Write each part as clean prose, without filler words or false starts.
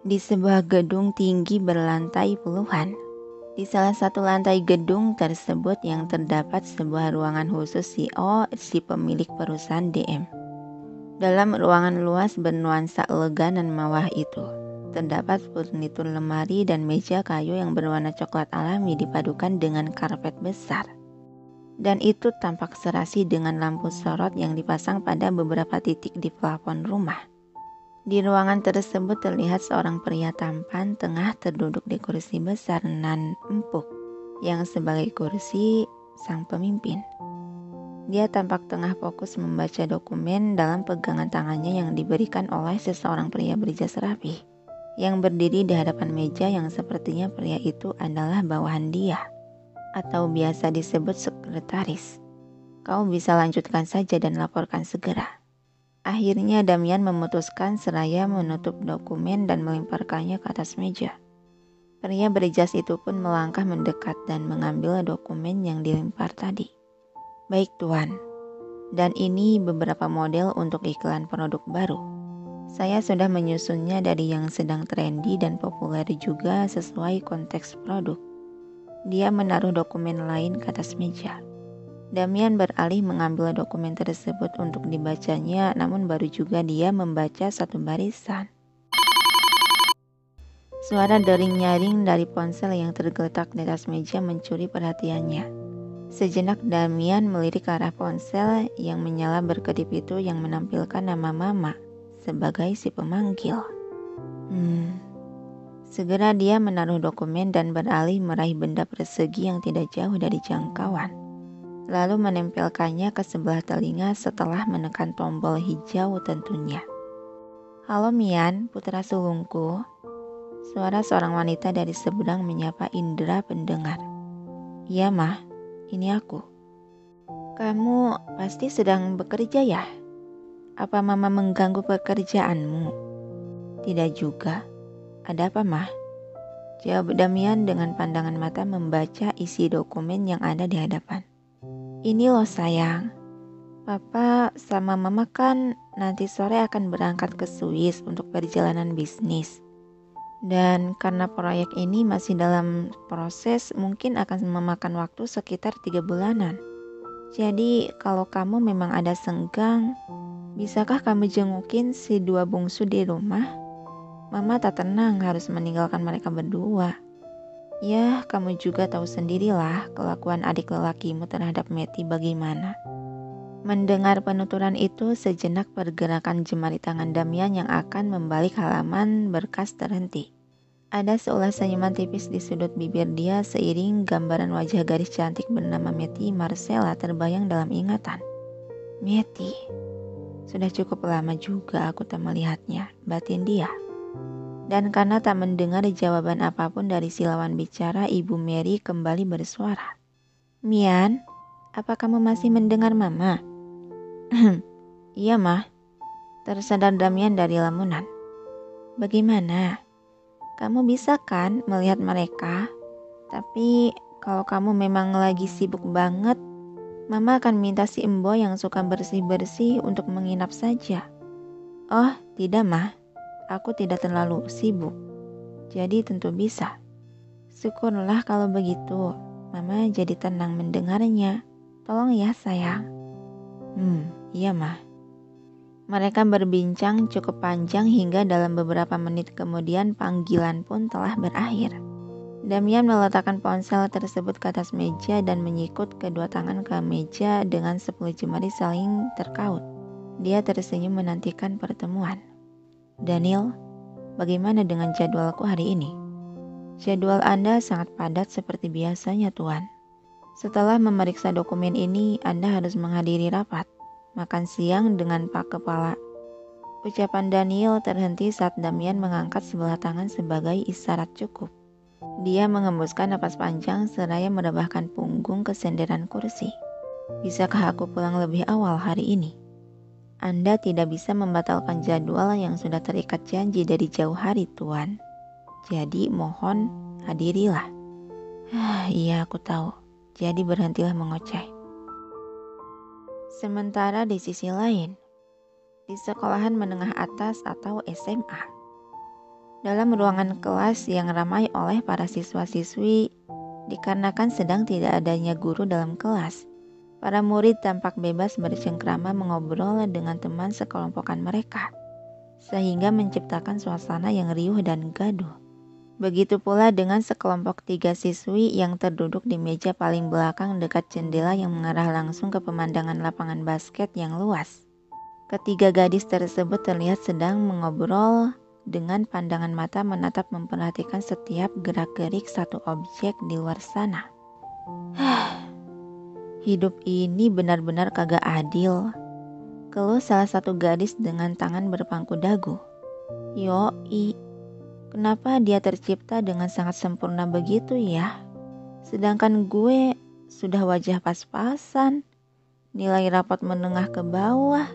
Di sebuah gedung tinggi berlantai puluhan. Di salah satu lantai gedung tersebut yang terdapat sebuah ruangan khusus CEO si pemilik perusahaan DM. Dalam ruangan luas bernuansa elegan dan mewah itu, terdapat furnitur lemari dan meja kayu yang berwarna coklat alami dipadukan dengan karpet besar. Dan itu tampak serasi dengan lampu sorot yang dipasang pada beberapa titik di plafon rumah. Di ruangan tersebut terlihat seorang pria tampan tengah terduduk di kursi besar nan empuk yang sebagai kursi sang pemimpin. Dia tampak tengah fokus membaca dokumen dalam pegangan tangannya yang diberikan oleh seseorang pria berjas rapih yang berdiri di hadapan meja yang sepertinya pria itu adalah bawahan dia atau biasa disebut sekretaris. Kau bisa lanjutkan saja dan laporkan segera. Akhirnya Damian memutuskan seraya menutup dokumen dan melemparkannya ke atas meja. Pria berjas itu pun melangkah mendekat dan mengambil dokumen yang dilempar tadi. Baik Tuan, dan ini beberapa model untuk iklan produk baru. Saya sudah menyusunnya dari yang sedang trendy dan populer juga sesuai konteks produk. Dia menaruh dokumen lain ke atas meja. Damian beralih mengambil dokumen tersebut untuk dibacanya, namun baru juga dia membaca satu barisan. Suara dering-nyaring dari ponsel yang tergeletak di atas meja mencuri perhatiannya. Sejenak Damian melirik ke arah ponsel yang menyala berkedip itu yang menampilkan nama Mama sebagai si pemanggil. Segera dia menaruh dokumen dan beralih meraih benda persegi yang tidak jauh dari jangkauan. Lalu menempelkannya ke sebelah telinga setelah menekan tombol hijau tentunya. Halo Mian, putra sulungku. Suara seorang wanita dari seberang menyapa indera pendengar. Iya Mah, ini aku. Kamu pasti sedang bekerja ya? Apa Mama mengganggu pekerjaanmu? Tidak juga. Ada apa Mah? Jawab Damian dengan pandangan mata membaca isi dokumen yang ada di hadapan. Ini loh sayang, Papa sama Mama kan nanti sore akan berangkat ke Swiss untuk perjalanan bisnis. Dan karena proyek ini masih dalam proses, mungkin akan memakan waktu sekitar 3 bulanan. Jadi kalau kamu memang ada senggang, bisakah kamu jengukin si 2 bungsu di rumah? Mama tak tenang harus meninggalkan mereka berdua. Ya, kamu juga tahu sendirilah kelakuan adik lelakimu terhadap Meti bagaimana. Mendengar penuturan itu, sejenak pergerakan jemari tangan Damian yang akan membalik halaman berkas terhenti. Ada seulas senyuman tipis di sudut bibir dia seiring gambaran wajah gadis cantik bernama Meti Marcella terbayang dalam ingatan. Meti, sudah cukup lama juga aku tak melihatnya, batin dia. Dan karena tak mendengar jawaban apapun dari si lawan bicara, Ibu Mary kembali bersuara. Mian, apa kamu masih mendengar Mama? Iya Mah, tersadar Damian dari lamunan. Bagaimana? Kamu bisa kan melihat mereka? Tapi kalau kamu memang lagi sibuk banget, Mama akan minta si Embo yang suka bersih-bersih untuk menginap saja. Oh, tidak Mah. Aku tidak terlalu sibuk, jadi tentu bisa. Syukurlah kalau begitu, Mama jadi tenang mendengarnya. Tolong ya sayang. Iya Mah. Mereka berbincang cukup panjang hingga dalam beberapa menit kemudian panggilan pun telah berakhir. Damian meletakkan ponsel tersebut ke atas meja dan menyikut kedua tangan ke meja dengan 10 jemari saling terkait. Dia tersenyum menantikan pertemuan. Daniel, bagaimana dengan jadwalku hari ini? Jadwal Anda sangat padat seperti biasanya, Tuan. Setelah memeriksa dokumen ini, Anda harus menghadiri rapat, makan siang dengan Pak Kepala. Ucapan Daniel terhenti saat Damian mengangkat sebelah tangan sebagai isyarat cukup. Dia mengembuskan napas panjang seraya merebahkan punggung ke senderan kursi. Bisakah aku pulang lebih awal hari ini? Anda tidak bisa membatalkan jadwal yang sudah terikat janji dari jauh hari, Tuan. Jadi mohon hadirilah. Iya, aku tahu. jadi berhentilah mengoceh. Sementara di sisi lain, di sekolahan menengah atas atau SMA, dalam ruangan kelas yang ramai oleh para siswa-siswi, dikarenakan sedang tidak adanya guru dalam kelas, para murid tampak bebas bercengkrama mengobrol dengan teman sekelompokan mereka, sehingga menciptakan suasana yang riuh dan gaduh. Begitu pula dengan sekelompok 3 siswi yang terduduk di meja paling belakang dekat jendela yang mengarah langsung ke pemandangan lapangan basket yang luas. Ketiga gadis tersebut terlihat sedang mengobrol dengan pandangan mata menatap memperhatikan setiap gerak-gerik satu objek di luar sana. Hidup ini benar-benar kagak adil, keluh salah satu gadis dengan tangan berpangku dagu. Yoi, kenapa dia tercipta dengan sangat sempurna begitu ya? Sedangkan gue sudah wajah pas-pasan, nilai rapot menengah ke bawah.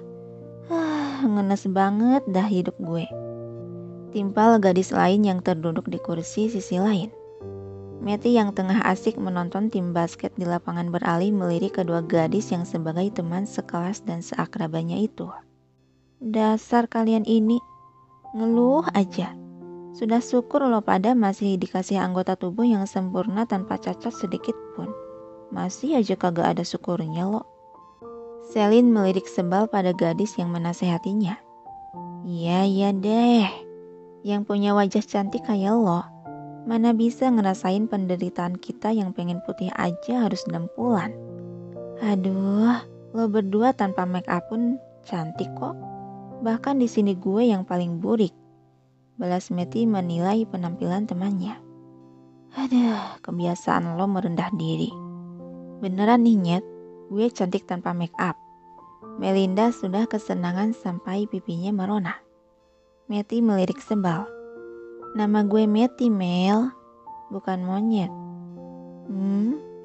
Ngenes banget dah hidup gue. Timpal gadis lain yang terduduk di kursi sisi lain. Meti yang tengah asik menonton tim basket di lapangan beralih melirik kedua gadis yang sebagai teman sekelas dan seakrabanya itu. Dasar kalian ini, ngeluh aja. Sudah syukur lo pada masih dikasih anggota tubuh yang sempurna tanpa cacat sedikit pun. Masih aja kagak ada syukurnya lo. Selin melirik sebal pada gadis yang menasehatinya. Iya deh, yang punya wajah cantik kayak lo, mana bisa ngerasain penderitaan kita yang pengen putih aja harus dempulan. Aduh, lo berdua tanpa make up pun cantik kok. Bahkan di sini gue yang paling burik. Balas Meti menilai penampilan temannya. Aduh, kebiasaan lo merendah diri. Beneran nih Nyet, gue cantik tanpa make up. Melinda sudah kesenangan sampai pipinya merona. Meti melirik sebal. Nama gue Meti, Mel, bukan monyet.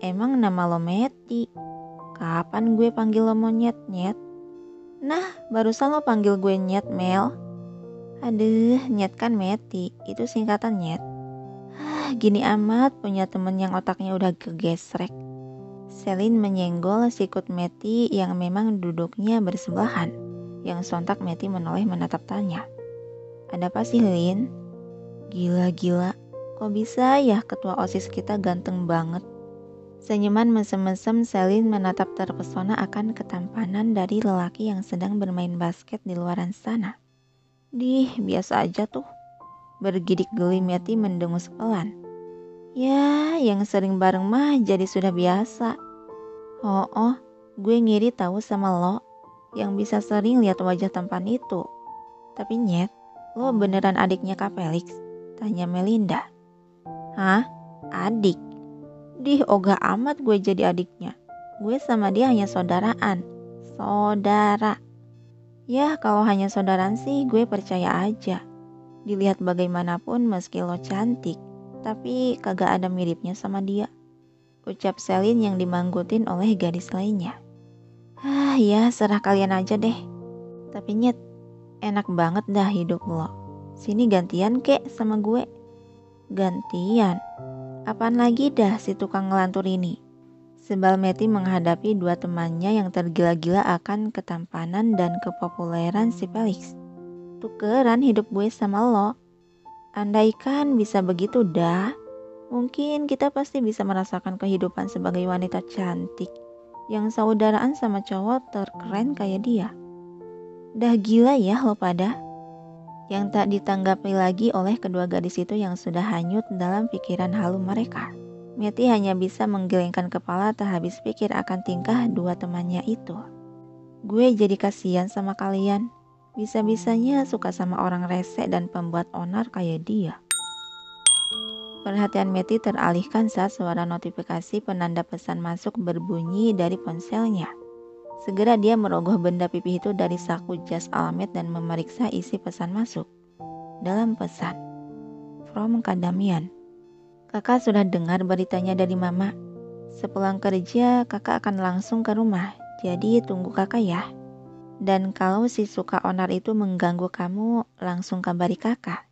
Emang nama lo Meti? Kapan gue panggil lo monyet, Nyet? Nah, barusan lo panggil gue Nyet, Mel. Aduh, Nyet kan Meti, itu singkatan Nyet. Gini amat punya temen yang otaknya udah kegesrek. Selin menyenggol sikut Meti yang memang duduknya bersebelahan, yang sontak Meti menoleh menatap tanya. Ada apa sih, Lin? Gila, kok bisa ya ketua OSIS kita ganteng banget? Senyuman mesem-mesem Selin menatap terpesona akan ketampanan dari lelaki yang sedang bermain basket di luaran sana. Dih, biasa aja tuh. Bergidik geli Meti mendengus pelan. Ya, yang sering bareng mah jadi sudah biasa. Oh, gue ngiri tahu sama lo yang bisa sering lihat wajah tampan itu. Tapi Nyet, lo beneran adiknya Kak Felix? Tanya Melinda. Hah? Adik? Dih, ogah amat gue jadi adiknya. Gue sama dia hanya saudaraan. Saudara. Ya, kalau hanya saudaraan sih gue percaya aja. Dilihat bagaimanapun meski lo cantik, tapi kagak ada miripnya sama dia. Ucap Selin yang dimanggutin oleh gadis lainnya. Ya serah kalian aja deh. Tapi Nyet, enak banget dah hidup lo. Sini gantian kek sama gue. Gantian? Apaan lagi dah si tukang ngelantur ini? Sebal Meti menghadapi dua temannya yang tergila-gila akan ketampanan dan kepopuleran si Felix. Tukeran hidup gue sama lo. Andaikan bisa begitu dah, mungkin kita pasti bisa merasakan kehidupan sebagai wanita cantik yang saudaraan sama cowok terkeren kayak dia. Dah gila ya lo pada. Yang tak ditanggapi lagi oleh kedua gadis itu yang sudah hanyut dalam pikiran halu mereka. Meti hanya bisa menggelengkan kepala tak habis pikir akan tingkah dua temannya itu. Gue jadi kasihan sama kalian. Bisa-bisanya suka sama orang rese dan pembuat onar kayak dia. Perhatian Meti teralihkan saat suara notifikasi penanda pesan masuk berbunyi dari ponselnya. Segera dia merogoh benda pipih itu dari saku jas Alamed dan memeriksa isi pesan masuk. Dalam pesan, From Kak Damian. Kakak sudah dengar beritanya dari mama. Sepulang kerja kakak akan langsung ke rumah, jadi tunggu kakak ya. Dan kalau si suka onar itu mengganggu kamu, langsung kabari kakak.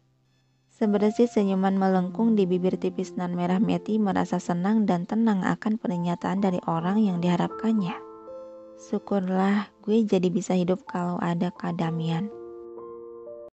Sebersih senyuman melengkung di bibir tipis nan merah meti, merasa senang dan tenang akan pernyataan dari orang yang diharapkannya. Syukurlah gue jadi bisa hidup kalau ada Kak Damian.